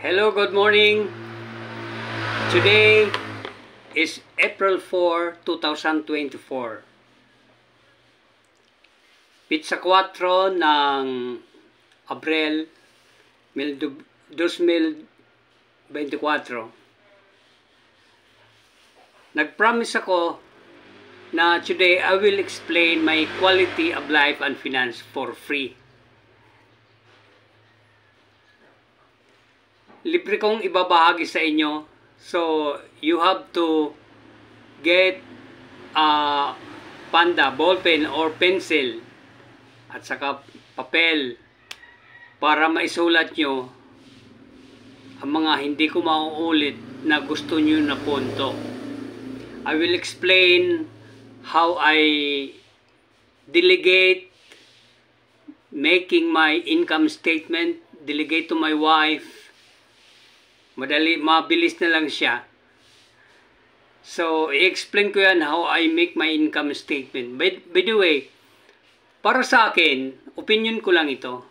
Hello, good morning. Today is April 4, 2024. Pizza 4 ng Abril 2024. Nag-promise ako na today I will explain my quality of life and finance for free. Libre kong ibabahagi sa inyo. So, you have to get a panda, ballpen or pencil at saka papel para maisulat nyo ang mga hindi ko mauulit na gusto nyo na punto. I will explain how I delegate making my income statement, delegate to my wife. Mabilis na lang siya. So, i-explain ko yan how I make my income statement. By the way, para sa akin, opinion ko lang ito.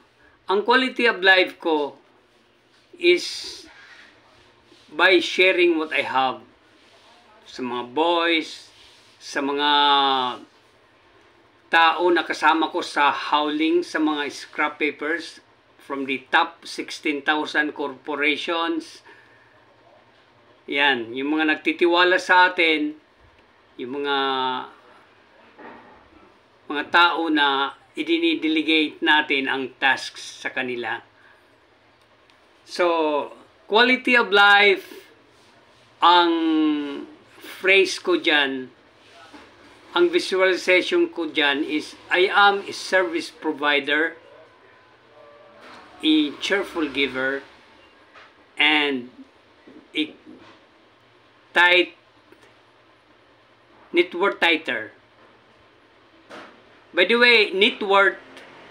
Ang quality of life ko is by sharing what I have sa mga boys, sa mga tao na kasama ko sa howling, sa mga scrap papers from the top 16,000 corporations. Yan, yung mga nagtitiwala sa atin, yung mga tao na idinidelegate natin ang tasks sa kanila. So, quality of life, ang phrase ko dyan, ang visualization ko dyan is, I am a service provider, a cheerful giver, and a net worth tighter. By the way, net worth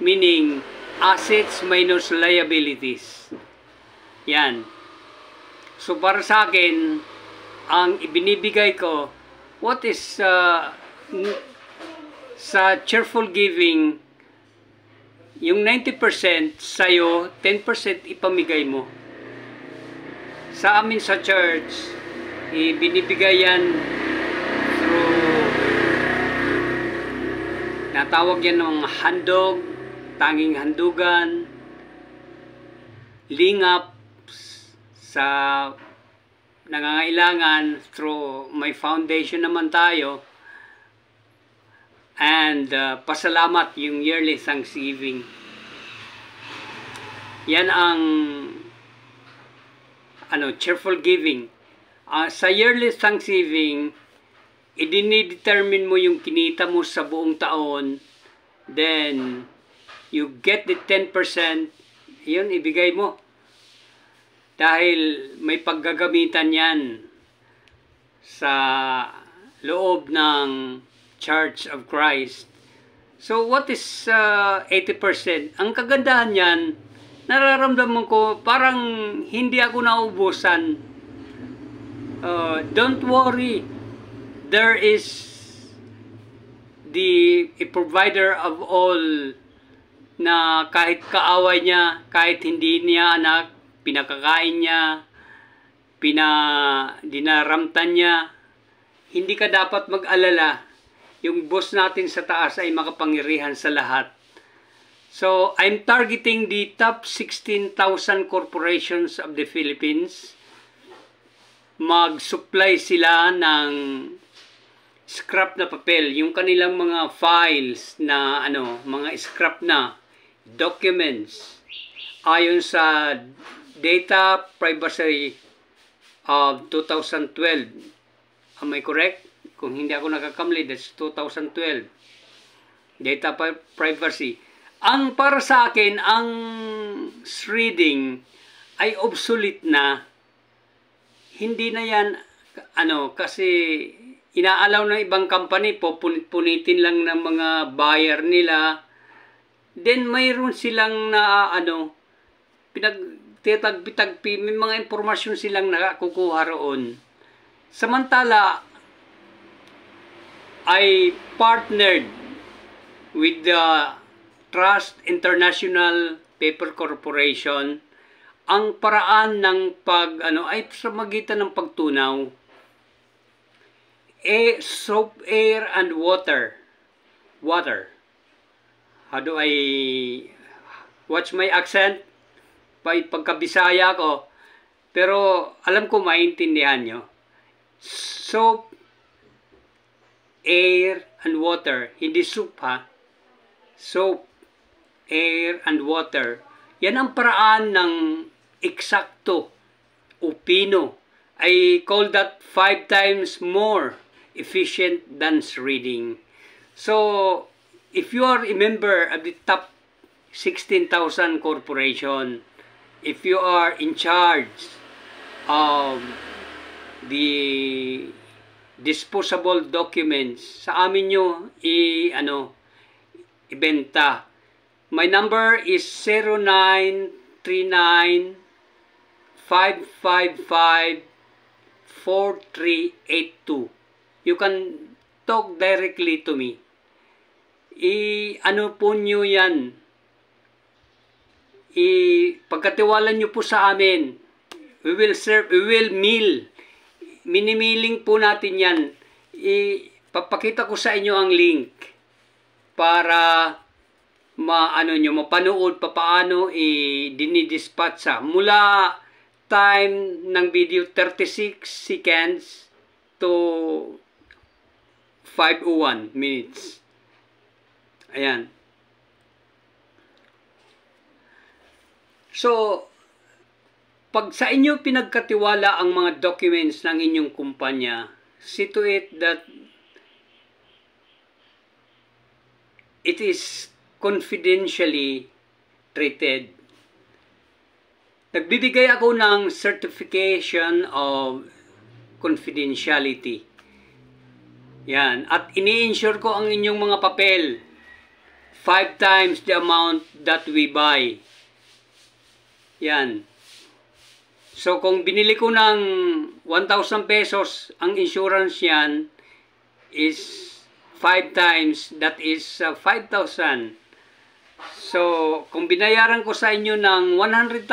meaning assets minus liabilities. Yan. So para sa akin, ang ibinibigay ko, what is sa cheerful giving, yung 90% sa'yo, 10% ipamigay mo. Sa amin sa church, ibinibigay yan through, natawag yan ng handog, tanging handugan, lingap sa nangangailangan through my foundation naman tayo, and pasalamat yung yearly Thanksgiving. Yan ang cheerful giving. Sa yearly Thanksgiving, idinidetermine mo yung kinita mo sa buong taon, then you get the 10%, yun, ibigay mo. Dahil may paggagamitan yan sa loob ng Church of Christ. So, what is 80%? Ang kagandahan yan, nararamdaman ko, parang hindi ako naubusan. Don't worry, there is a provider of all na kahit kaaway niya, kahit hindi niya anak, pinakakain niya, dinaramtan niya, hindi ka dapat mag-alala. Yung boss natin sa taas ay makapangyarihan sa lahat. So, I'm targeting the top 16,000 corporations of the Philippines. Mag-supply sila ng scrap na papel, yung kanilang mga files na mga scrap na documents ayon sa Data Privacy of 2012. Am I correct? Kung hindi ako nakakamali, that's 2012. Data Privacy. Ang para sa akin, ang reading ay obsolete na. Hindi na yan, kasi inaalaw ng ibang company, pupunit-punitin lang ng mga buyer nila. Then, mayroon silang pinagtitagpi, may mga impormasyon silang nakakukuha roon. Samantala, I partnered with the Trust International Paper Corporation ang paraan ng ay sa magitan ng pagtunaw. Soap, air, and water. Water. How do I watch my accent? Pagkabisaya ko. Pero alam ko maintindihan nyo. Soap, air, and water. Hindi soup ha. Soap, air, and water. Yan ang paraan ng eksakto o pino. I call that 5 times more efficient than reading. So, if you are a member of the top 16,000 corporation, if you are in charge of the disposable documents, sa amin nyo ibenta. My number is 0939 555 4382. You can talk directly to me. Po nyo yan. Pagkatiwalan nyo po sa amin. We will mail. Minimiling po natin yan. Papakita ko sa inyo ang link para mapanood paano dinidispatcha mula time ng video 36 seconds to 5:01 minutes. Ayan. So, pag sa inyo pinagkatiwala ang mga documents ng inyong kumpanya, see to it that it is confidentially treated. Nagbibigay ako ng certification of confidentiality. Yan. At ini-insure ko ang inyong mga papel 5 times the amount that we buy. Yan. So, kung binili ko ng 1,000 pesos, ang insurance yan is 5 times, that is 5,000. So, kung binayaran ko sa inyo ng 100,000,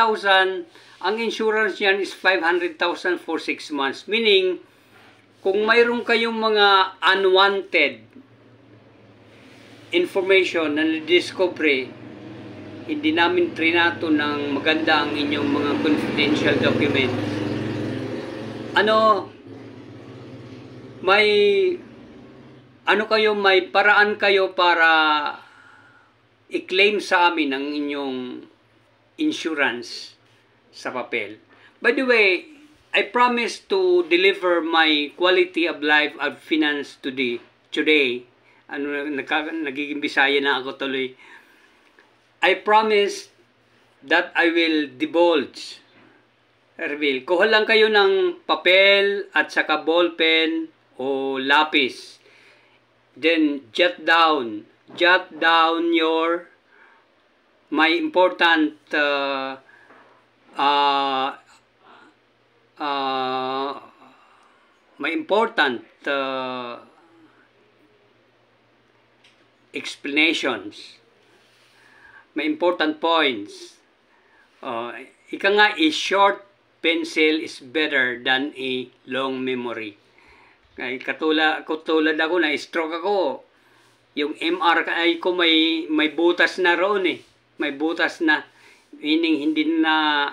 ang insurance yan is 500,000 for 6 months. Meaning, kung mayroon kayong mga unwanted information na na-discovery, hindi namin trinato ng maganda ang inyong mga confidential documents. May paraan kayo para i-claim sa amin ang inyong insurance sa papel. By the way, I promise to deliver my quality of life of finance today. Nagiging Bisaya na ako tuloy. I promise that I will divulge. Kuha lang kayo ng papel at saka ballpen o lapis. Then jot down my important explanations, my important points. Ika nga, a short pencil is better than a long memory. Katulad ako, na-stroke ako. Yung MRI ko may butas na roon eh. May butas na. Meaning hindi na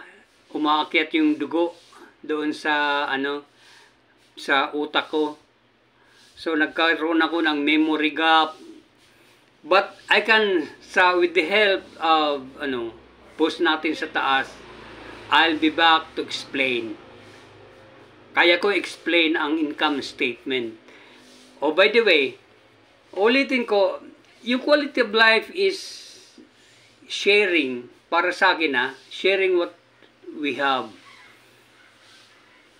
umaakyat yung dugo doon sa sa utak ko. So nagkaroon ako ng memory gap. But I can, with the help of post natin sa taas, I'll be back to explain. Kaya ko explain ang income statement. Oh, by the way, ulitin ko, yung quality of life is sharing. Para sa akin sharing what we have.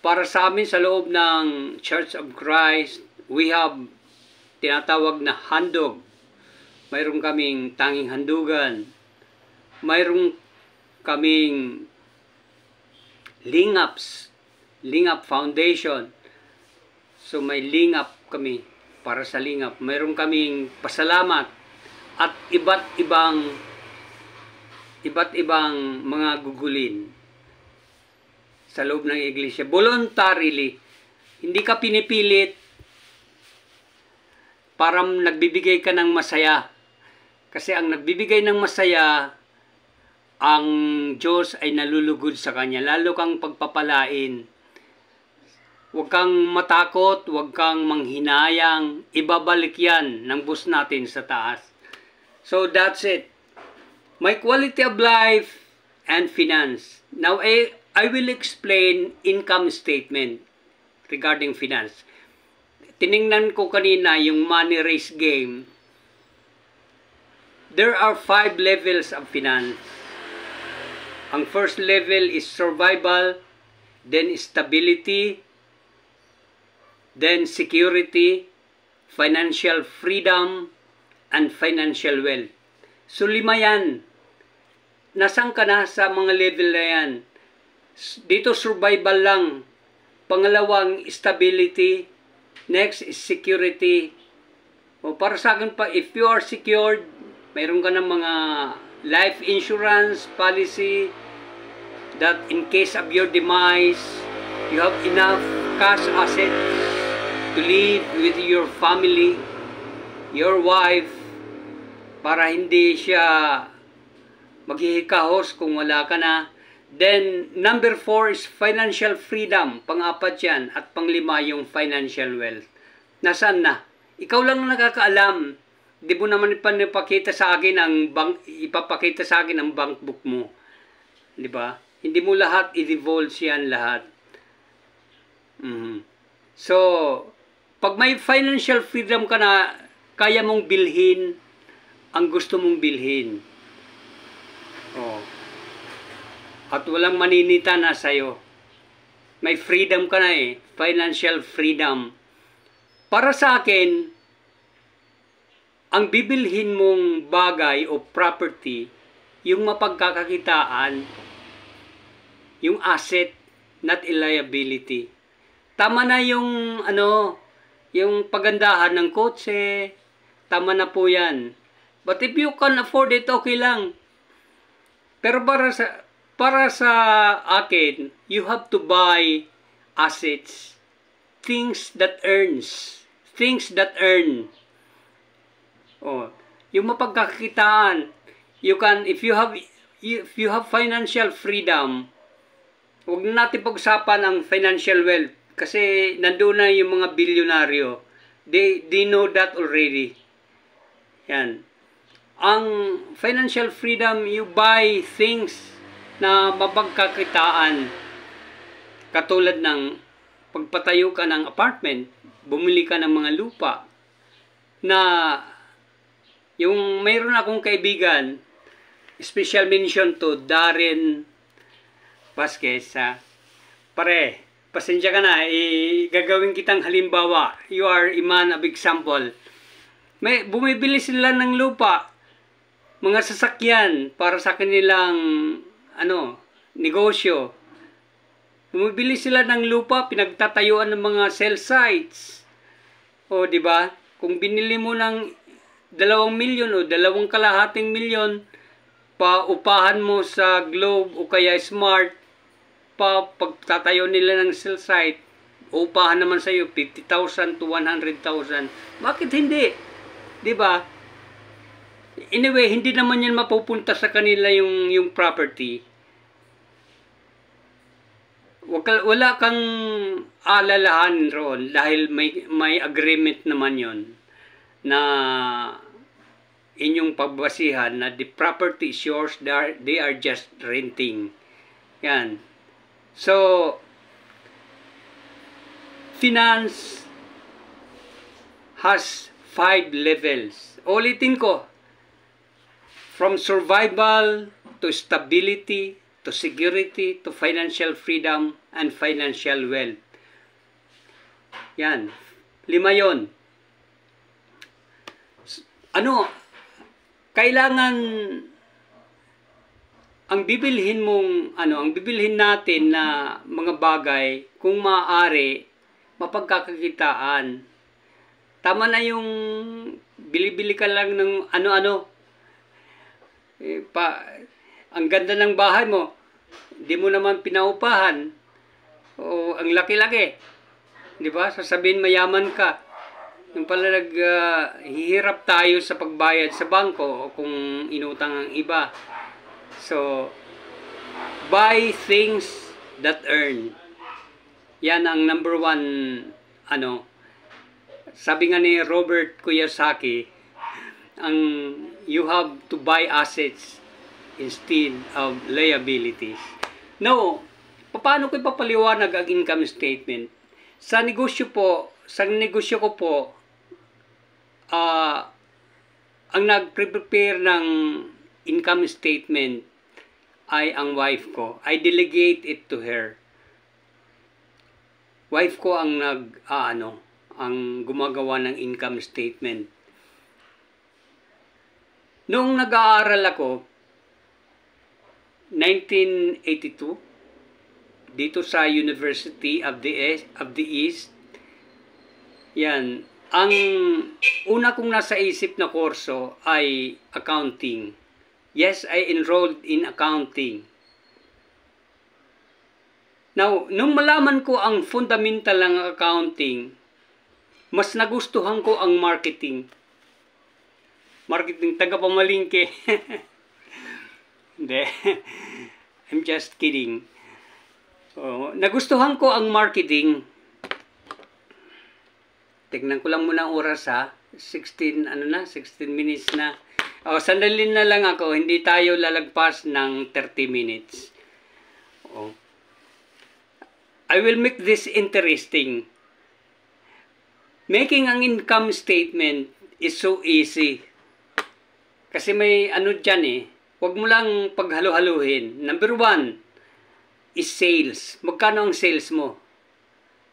Para sa amin sa loob ng Church of Christ, we have tinatawag na handog. Mayroon kaming tanging handugan. Mayroon kaming Lingap Foundation. So may lingap kami para sa lingap. Mayroon kaming pasalamat at iba't ibang mga gugulin. sa loob ng iglesia. Voluntarily. Hindi ka pinipilit para nagbibigay ka ng masaya. Kasi ang nagbibigay ng masaya, ang Diyos ay nalulugod sa Kanya. Lalo kang pagpapalain. Huwag kang matakot, huwag kang manghinayang. Ibabalik yan ng bus natin sa taas. So that's it. My quality of life and finance. Now, I will explain income statement regarding finance. Tiningnan ko kanina yung money race game. There are 5 levels of finance. Ang first level is survival, then stability, then security, financial freedom, and financial wealth. So 5 yan. Nasaan ka na sa mga level na yan? Dito survival lang. Pangalawang stability. Next is security. O para sa akin pa, if you are secured, mayroon ka ng mga life insurance policy that in case of your demise, you have enough cash assets to live with your family, your wife, para hindi siya maghihikahos kung wala ka na. Then, number 4 is financial freedom. Pang-4 yan. At pang-5 yung financial wealth. Nasaan na? Ikaw lang nakakaalam. Di mo naman ipapakita sa akin ang bank book mo. Di ba? Hindi mo lahat i-divulge yan lahat. So, pag may financial freedom ka na, kaya mong bilhin ang gusto mong bilhin. Oh. At walang maninita na sa'yo. May freedom ka na eh. Financial freedom. Para sa akin, ang bibilhin mong bagay o property, yung mapagkakakitaan, yung asset, not a liability. Tama na yung yung pagandahan ng kotse, tama na po yan. But if you can afford it, okay lang. Pero para sa akin, you have to buy assets, things that earn. Oh, yung mapagkakakitaan, if you have financial freedom, huwag na natin pag-usapan ang financial wealth kasi nandoon na yung mga bilyonaryo. They know that already. Yan. Ang financial freedom, you buy things na mapagkakitaan. Katulad ng pagpatayo ka ng apartment, bumili ka ng mga lupa na yung mayroon akong kaibigan, special mention to Darren Vasquez. Pare, pasensya ka na, gagawin kitang halimbawa. You are a man of example. Bumibili sila ng lupa, mga sasakyan para sa kanilang negosyo. Bumibili sila ng lupa, pinagtatayuan ng mga cell sites. O di ba? Kung binili mo ng 2 milyon o 2.5 milyon, paupahan mo sa Globe o kaya Smart, pagtatayo nila ng cell site, upahan naman sa iyo 50,000 to 100,000. Bakit hindi? 'Di ba? Anyway, hindi naman yan mapupunta sa kanila yung property. Wala kang alalahan roon dahil may agreement naman yon na inyong pagbasihan na the property is yours, they are just renting. Yan. So, finance has 5 levels. Ulitin ko. From survival to stability, to security, to financial freedom, and financial wealth. Yan. 5 yon. Kailangan ang bibilhin natin na mga bagay, kung maaari, mapagkakakitaan. Tama na yung bili-bili ka lang ng ang ganda ng bahay mo, hindi mo naman pinaupahan. O ang laki-laki. 'Di ba? Sasabihin mayaman ka. Yung pala hihirap tayo sa pagbayad sa bangko o kung inutang ang iba. So, buy things that earn. Yan ang number one, sabi nga ni Robert Kiyosaki, you have to buy assets instead of liabilities. Now, paano ko ipapaliwanag ang income statement? Sa negosyo ko po, ang nag-prepare ng income statement ay ang wife ko. I delegate it to her. Wife ko ang ang gumagawa ng income statement. Noong nag-aaral ako, 1982, dito sa University of the East, yan, ang una kong nasa isip na kurso ay accounting. Yes, I enrolled in accounting. Now, nung malaman ko ang fundamental ng accounting, mas nagustuhan ko ang marketing. Marketing, taga-pamalingke. Hindi. I'm just kidding. Nagustuhan ko ang marketing. Tignan ko lang muna ang oras ha. 16 minutes na. Sandali na lang ako. Hindi tayo lalagpas ng 30 minutes. I will make this interesting. Making an income statement is so easy. Kasi may dyan Huwag mo lang paghalo-haluhin. Number 1 is sales. Magkano ang sales mo?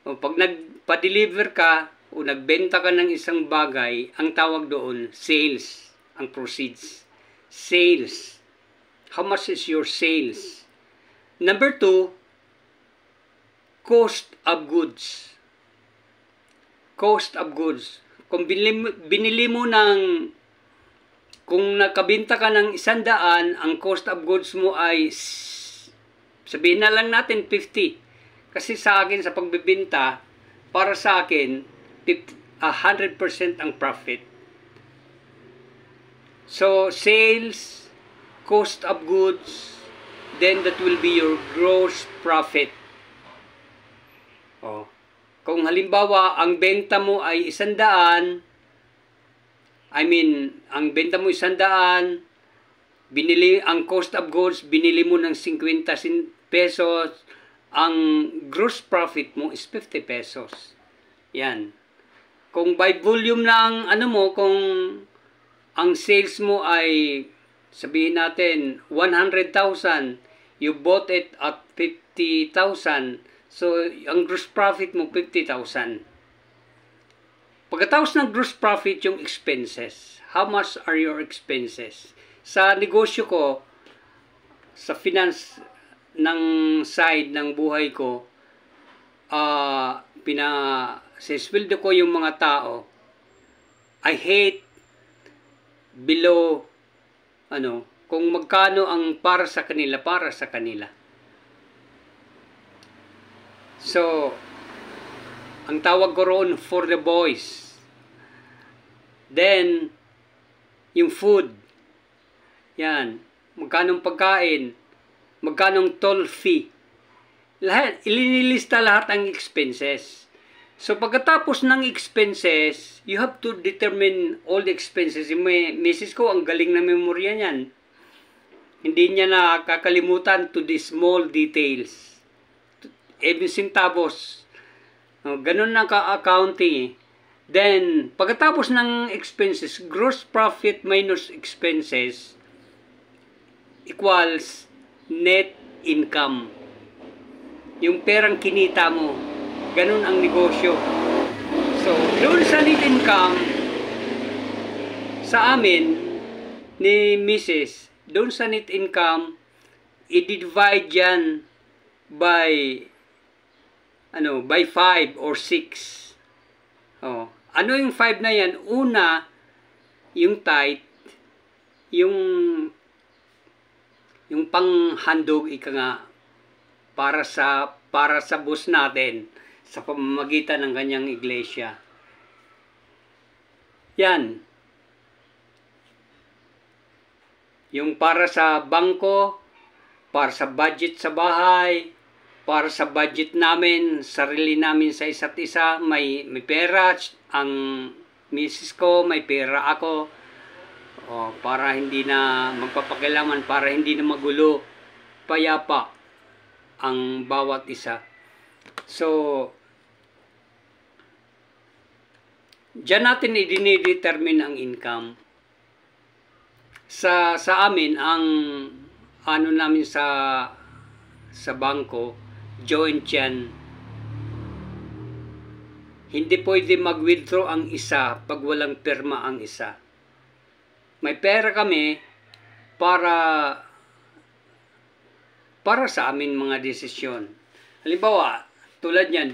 Pag nagpa-deliver ka o nagbenta ka ng isang bagay, ang tawag doon, sales. Ang proceeds. Sales. How much is your sales? Number 2, cost of goods. Cost of goods. Kung binili mo ng, kung nakabenta ka ng 100, ang cost of goods mo ay, sabihin na lang natin 50. Kasi sa akin, sa pagbibenta, para sa akin, 100% ang profit. So, sales, cost of goods, then that will be your gross profit. Kung halimbawa, ang benta mo ay 100, ang benta mo 100, ang cost of goods, binili mo ng 50 pesos, ang gross profit mo is 50 pesos. Yan. Kung by volume ng kung ang sales mo ay, sabihin natin, 100,000, you bought it at 50,000, so ang gross profit mo, 50,000. Pagkatapos ng gross profit, yung expenses. How much are your expenses? Sa negosyo ko, sa finance ng side ng buhay ko, sinisweldo ko yung mga tao. I hate below, kung magkano ang para sa kanila. So, ang tawag ko roon, for the boys. Then, yung food. Yan. Magkanong pagkain. Magkanong toll fee. Ilinilista lahat ang expenses. So, pagkatapos ng expenses, you have to determine all the expenses. Yung misis ko, ang galing na memorya niyan. Hindi niya nakakalimutan to the small details. Even centavos. Ganun na ka-accounting. Then, pagkatapos ng expenses, gross profit minus expenses equals net income. Yung perang kinita mo. Ganun ang negosyo. So, doon sa net income, sa amin, ni Mrs., doon sa net income, i-divide yan by 5 or 6. Ano yung 5 na yan? Una, yung tithe, yung panghandog, para sa boss natin sa pamamagitan ng kanyang iglesia. Yan. Yung para sa bangko, para sa budget sa bahay, para sa budget namin, sarili namin sa isa't isa, may pera, ang misis ko, may pera ako, para hindi na magpapakilaman, para hindi na magulo, payapa ang bawat isa. So, diyan natin i-determine ang income. Sa amin, ang ano namin sa bangko, joint yan. Hindi pwede mag-withdraw ang isa pag walang pirma ang isa. May pera kami para sa amin mga desisyon. Halimbawa, tulad yan,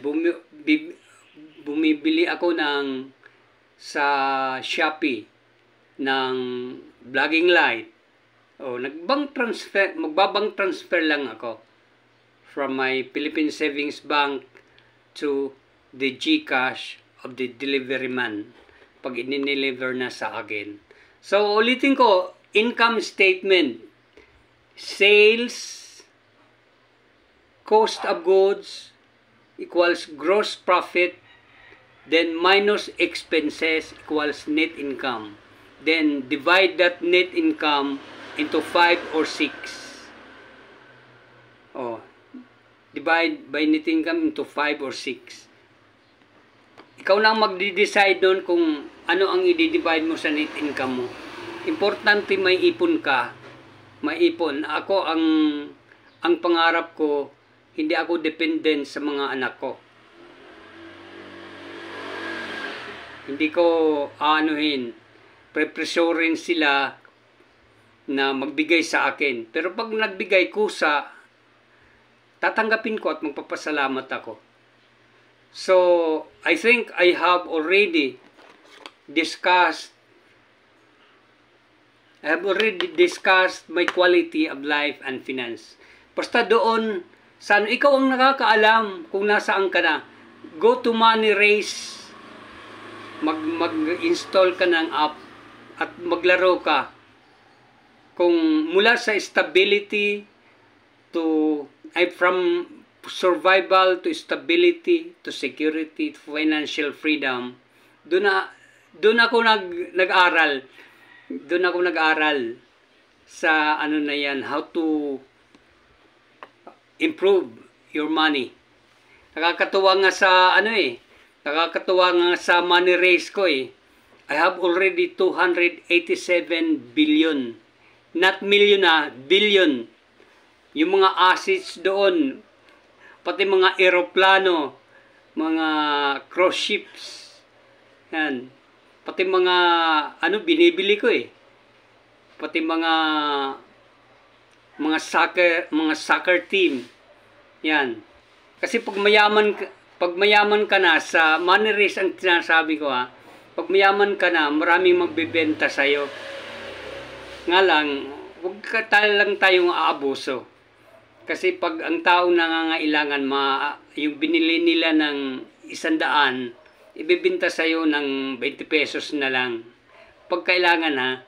bumibili ako sa Shopee ng vlogging light. Magbabang transfer lang ako from my Philippine Savings Bank to the GCash of the delivery man pag in-deliver na sa akin. So, ulitin ko, income statement, sales, cost of goods equals gross profit, then minus expenses equals net income. Then divide that net income into 5 or 6. Divide by net income into 5 or 6. Ikaw na ang magde-decide doon kung ano ang i-divide mo sa net income mo. Importante may ipon ka. May ipon. Ako, ang pangarap ko, hindi ako dependent sa mga anak ko. Hindi ko prepresurin sila na magbigay sa akin. Pero pag nagbigay kusa, tatanggapin ko at magpapasalamat ako. So, I think I have already discussed my quality of life and finance. Basta doon, ikaw ang nakakaalam kung nasaan ka na. Go to Money Race. Mag-install ka ng app at maglaro ka. Kung mula sa stability from survival to stability to security to financial freedom, doon ako nag-aral. Doon ako nag-aral sa na yan, how to improve your money. Nakakatuwa nga sa Money Race ko I have already 287 billion. Not million billion. Yung mga assets doon, pati mga eroplano, mga cruise ships, yan. Pati mga, binibili ko Pati mga soccer team. Yan. Kasi pag mayaman ka na, sa Money Race ang sinasabi ko pag mayaman ka na, maraming magbebenta sa'yo. Nga lang, huwag lang tayong aabuso. Kasi pag ang taong nangangailangan, yung binili nila ng 100, ibibenta sa'yo ng 20 pesos na lang. Pag kailangan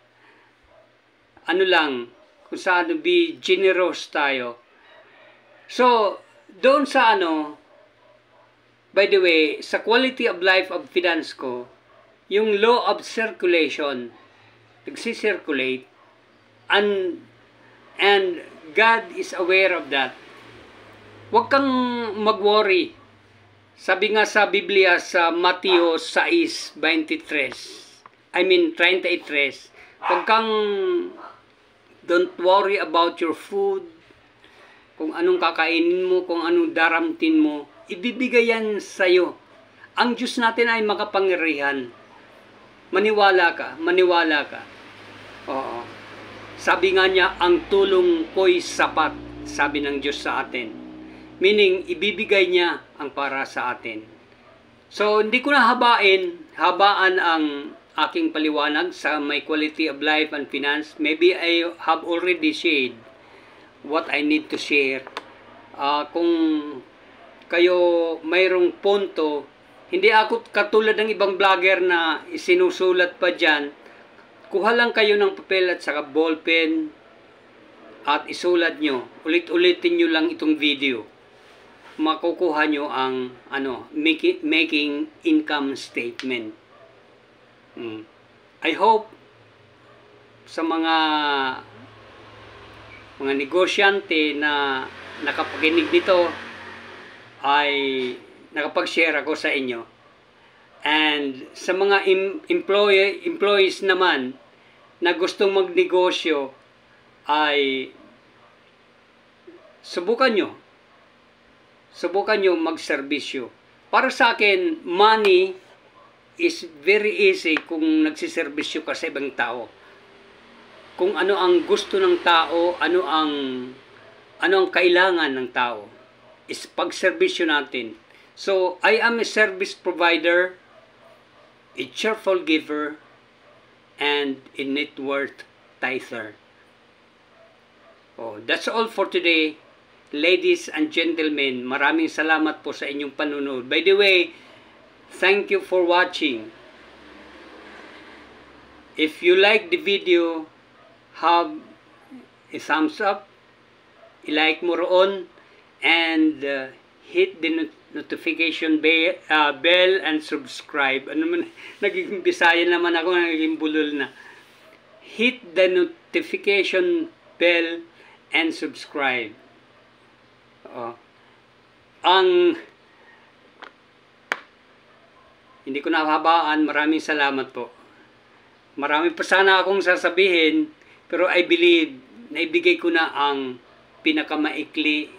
kung saan be generous tayo. So, doon sa by the way, sa quality of life of finance ko, yung law of circulation, nagsisirculate, and God is aware of that. Huwag kang mag-worry. Sabi nga sa Biblia sa Mateo 6:33, huwag kang, don't worry about your food, kung anong kakainin mo, kung anong daramtin mo, ibibigay yan sa'yo. Ang Diyos natin ay makapangyarihan. Maniwala ka. Oo. Sabi nga niya, ang tulong ko'y sapat, sabi ng Diyos sa atin. Meaning, ibibigay niya ang para sa atin. So, hindi ko na habaan ang aking paliwanag sa my quality of life and finance. Maybe I have already shared what I need to share. Kung kayo mayroong punto, hindi ako katulad ng ibang vlogger na isinusulat pa dyan. Kuha lang kayo ng papel at saka ballpen at isulat nyo. Ulit-ulitin nyo lang itong video. Makukuha nyo ang making income statement. I hope sa mga negosyante na nakapakinig dito ay nakapag-share ako sa inyo. And sa mga employees naman na gustong magnegosyo ay subukan nyo magserbisyo. Para sa akin, money is very easy kung nagsiservisyo ka sa ibang tao. Kung ano ang gusto ng tao, ano ang kailangan ng tao, is pagserbisyo natin. So, I am a service provider, a cheerful giver, and a net worth tither. That's all for today. Ladies and gentlemen, maraming salamat po sa inyong panunood. By the way, thank you for watching. If you like the video, have a thumbs up, i-like mo roon, and hit the notification bell and subscribe. Ano man, naging Bisaya naman ako, naging bulol na. Hit the notification bell and subscribe. Hindi ko nahabaan. Maraming salamat po. Marami pa sana akong sasabihin, pero I believe naibigay ko na ang pinakamaikli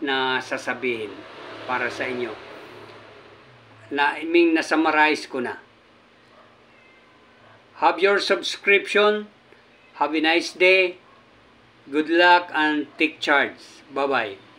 na sasabihin para sa inyo. Nasummarize ko na. Have your subscription. Have a nice day. Good luck and take charge. Bye-bye.